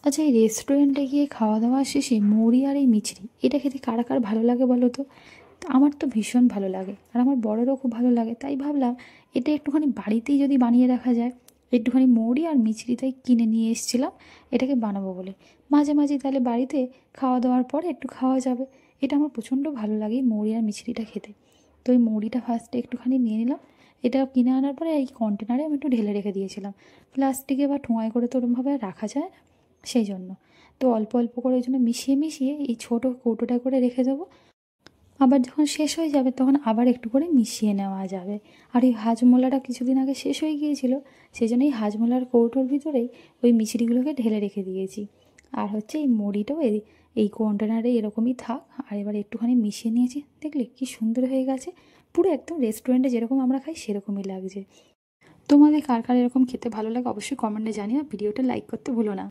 আচ্ছা, এই রেস্টুরেন্টে গিয়ে খাওয়া দাওয়া শেষে মুড়ি আর এই মিছরি এটা খেতে কার কার ভালো লাগে বলো তো? তো আমার তো ভীষণ ভালো লাগে, আর আমার বরেরও খুব ভালো লাগে। তাই ভাবলাম এটা একটুখানি বাড়িতেই যদি বানিয়ে রাখা যায়। একটুখানি মুড়ি আর মিছরি তাই কিনে নিয়ে এসেছিলাম এটাকে বানাবো বলে। মাঝে মাঝে তাহলে বাড়িতে খাওয়া দাওয়ার পরে একটু খাওয়া যাবে। এটা আমার প্রচণ্ড ভালো লাগে এই মুড়ি আর মিছরিটা খেতে। তো এই মুড়িটা ফার্স্টে একটুখানি নিয়ে নিলাম। এটা কিনে আনার পরে এই কন্টেনারে আমি একটু ঢেলে রেখে দিয়েছিলাম। প্লাস্টিকে বা ঠোঁয়ায় করে তো ওরমভাবে আর রাখা যায় না, সেই জন্য। তো অল্প অল্প করে ওই জন্য মিশিয়ে মিশিয়ে এই ছোটো কৌটোটা করে রেখে দেবো। আবার যখন শেষ হয়ে যাবে তখন আবার একটু করে মিশিয়ে নেওয়া যাবে। আর এই হাজমোলাটা কিছুদিন আগে শেষ হয়ে গিয়েছিল, সেই জন্য এই হাজমোলার কৌটোর ভিতরেই ওই মিছরিগুলোকে ঢেলে রেখে দিয়েছি। আর হচ্ছে এই মুড়িটাও এই কন্টেনারে এরকমই থাক। আর এবার একটুখানি মিশিয়ে নিয়েছি, দেখলে কি সুন্দর হয়ে গেছে। পুরো একদম রেস্টুরেন্টে যেরকম আমরা খাই সেরকমই লাগছে। তোমাদের কার কার এরকম খেতে ভালো লাগে অবশ্যই কমেন্টে জানিও। ভিডিওটা লাইক করতে ভুলো না।